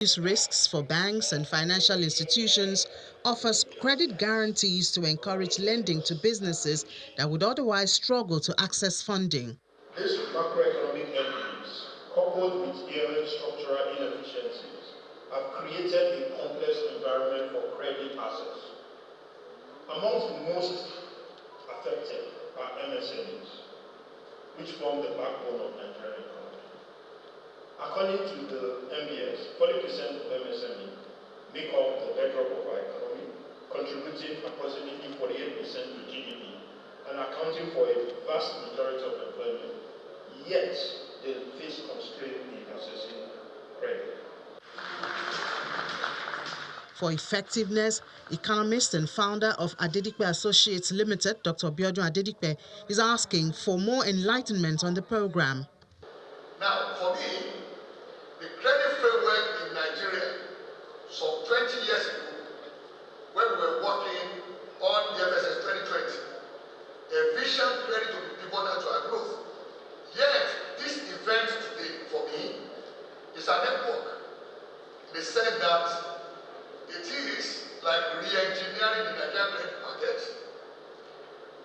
These risks for banks and financial institutions offers credit guarantees to encourage lending to businesses that would otherwise struggle to access funding. These macroeconomic headwinds, coupled with inherent structural inefficiencies, have created a complex environment for credit access. Amongst the most affected are MSMEs, which form the backbone of Nigerian economy. According to the MBS, 40% of MSME make up the bedrock of our economy, contributing approximately 48% to GDP and accounting for a vast majority of employment, yet they face constraint in accessing credit. For effectiveness, economist and founder of Adedipe Associates Limited, Dr. Biodun Adedipe, is asking for more enlightenment on the program. Now, for me, the credit framework in Nigeria, some 20 years ago, when we were working on the FSS 2020, envisioned credit to be pivotal to our growth. Yet, this event today, for me, is a network. They said that it is like re-engineering the Nigerian credit market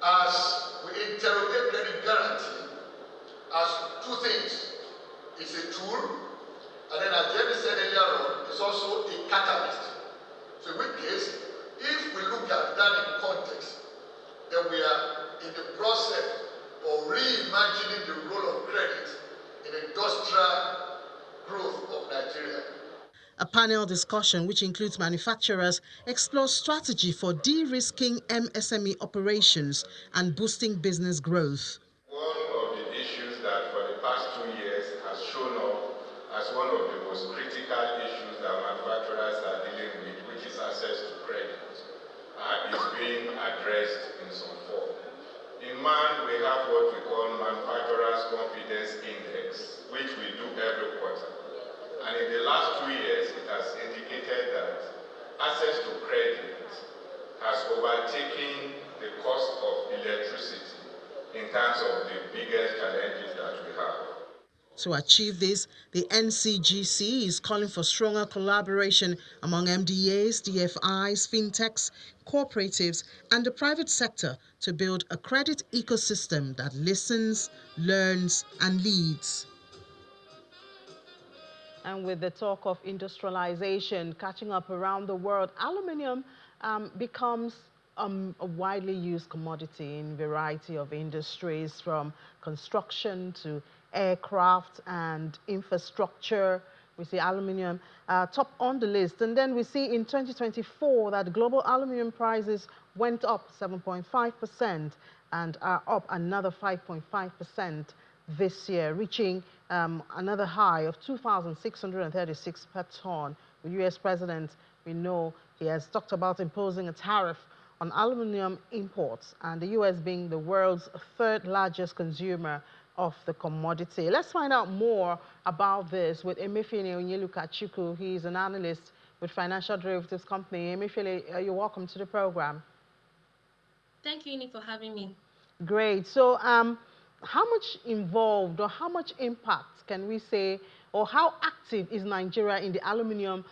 as we interrogate credit guarantee as two things. It's a tool, and then as Jeremy said earlier on, it's also a catalyst. So in which case, if we look at that in context, then we are in the process of reimagining the role of credit in industrial growth of Nigeria. A panel discussion, which includes manufacturers, explores strategy for de-risking MSME operations and boosting business growth. One of the issues that for the past 2 years has shown up as one of the most critical issues that manufacturers are dealing with, which is access to credit, is being addressed in some form. In MAN, we have what we call Manufacturers Confidence Index, which we do every quarter. And in the last 2 years, it has indicated that access to credit has overtaken the cost of electricity in terms of the biggest challenges that we have. To achieve this, the NCGC is calling for stronger collaboration among MDAs, DFIs, fintechs, cooperatives, and the private sector to build a credit ecosystem that listens, learns, and leads. And with the talk of industrialization catching up around the world, aluminium becomes a widely used commodity in a variety of industries, from construction to aircraft and infrastructure. We see aluminium top on the list. And then we see in 2024 that global aluminium prices went up 7.5% and are up another 5.5% this year, reaching another high of 2,636 per ton. The U.S. president, we know he has talked about imposing a tariff on aluminum imports, and the U.S. being the world's third largest consumer of the commodity. Let's find out more about this with Emefiele Onyelukachukwu. He is an analyst with financial derivatives company. Emefiele, you're welcome to the program. Thank you, Uni, for having me. Great. So, how much involved or how much impact can we say, or how active is Nigeria in the aluminium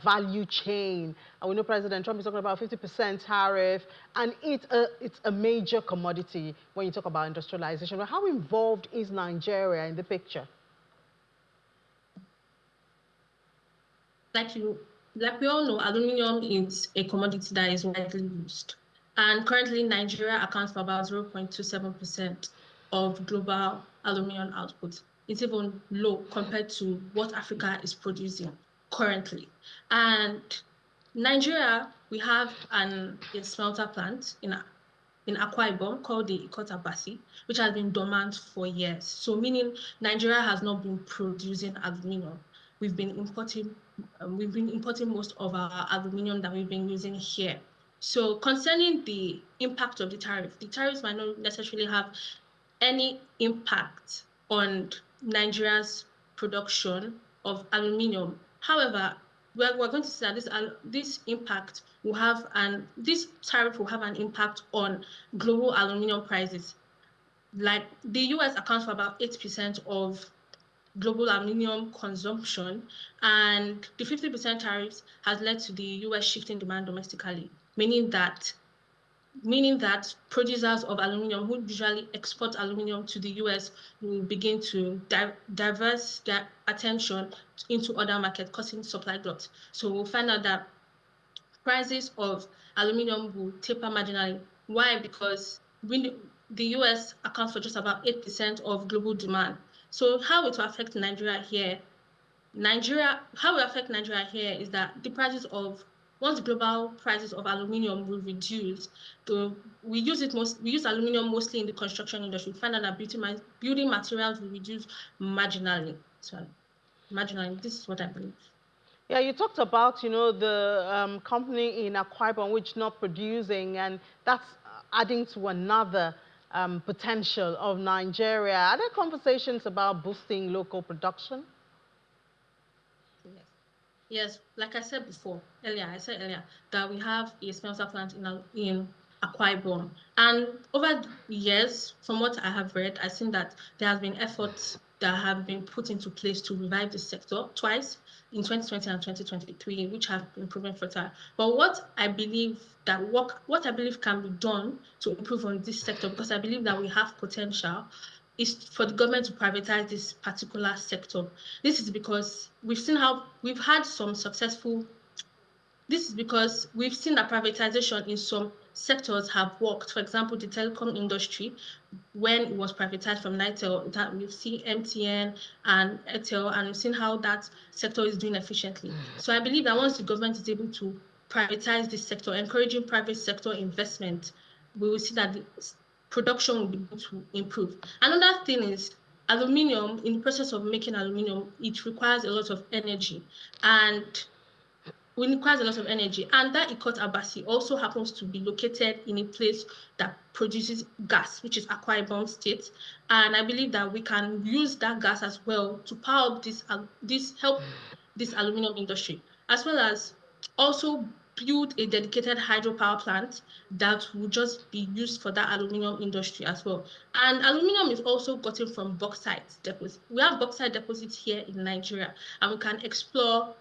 value chain? We know President Trump is talking about 50% tariff, and it's a major commodity when you talk about industrialization. But how involved is Nigeria in the picture? Like we all know, aluminium is a commodity that is widely used. And currently, Nigeria accounts for about 0.27% of global aluminium output. It's even low compared to what Africa is producing currently. And Nigeria, we have a smelter plant in Akwa Ibom called the Ikot-Abasi, which has been dormant for years. So meaning Nigeria has not been producing aluminium. We've been importing most of our aluminium that we've been using here. So concerning the impact of the tariffs might not necessarily have any impact on Nigeria's production of aluminium. However, we're going to see that this impact will have, and this tariff will have an impact on global aluminium prices. Like the US accounts for about 8% of global aluminium consumption, and the 50% tariffs has led to the US shifting demand domestically, meaning that producers of aluminium who usually export aluminium to the US will begin to diverse their attention into other markets, causing supply glut. So we'll find out that prices of aluminium will taper marginally. Why? Because the US accounts for just about 8% of global demand. So how it will affect Nigeria here? How it will affect Nigeria here is that the prices of once global prices of aluminium will reduce, we use aluminium mostly in the construction industry. We find out that building materials will reduce marginally. So marginally, this is what I believe. Yeah, you talked about, the company in Akwa Ibom which not producing, and that's adding to another potential of Nigeria. Are there conversations about boosting local production? Yes, like I said earlier that we have a smelter plant in Akwa Ibom. And over the years, from what I have read, I've seen that there have been efforts that have been put into place to revive the sector twice in 2020 and 2023, which have been proven fertile. But what I believe can be done to improve on this sector, because I believe that we have potential, is for the government to privatize this particular sector. This is because we've seen that privatization in some sectors have worked. For example, the telecom industry, when it was privatized from Nitel, we've seen MTN and Airtel, and we've seen how that sector is doing efficiently. So I believe that once the government is able to privatize this sector, encouraging private sector investment, we will see that the production will begin to improve. Another thing is aluminium. In the process of making aluminium, it requires a lot of energy, and that Ikot Abasi also happens to be located in a place that produces gas, which is Akwa Ibom State. And I believe that we can use that gas as well to power up this aluminium industry, as well as also build a dedicated hydropower plant that will just be used for that aluminium industry as well. And aluminium is also gotten from bauxite deposits. We have bauxite deposits here in Nigeria, and we can explore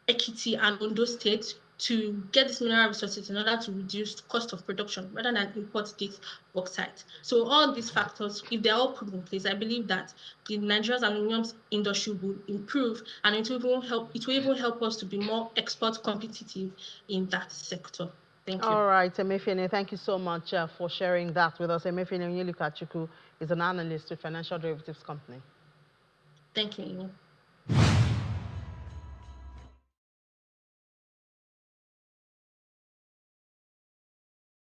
Ekiti and Ondo State to get these mineral resources in order to reduce the cost of production rather than import this bauxite. So all these factors, if they're all put in place, I believe that the Nigeria's aluminium industry will improve, and it will even help us to be more export competitive in that sector. Thank you. All right, Emefiele, thank you so much for sharing that with us. Emefiele Onyelukachukwu is an analyst with Financial Derivatives Company. Thank you, Amy.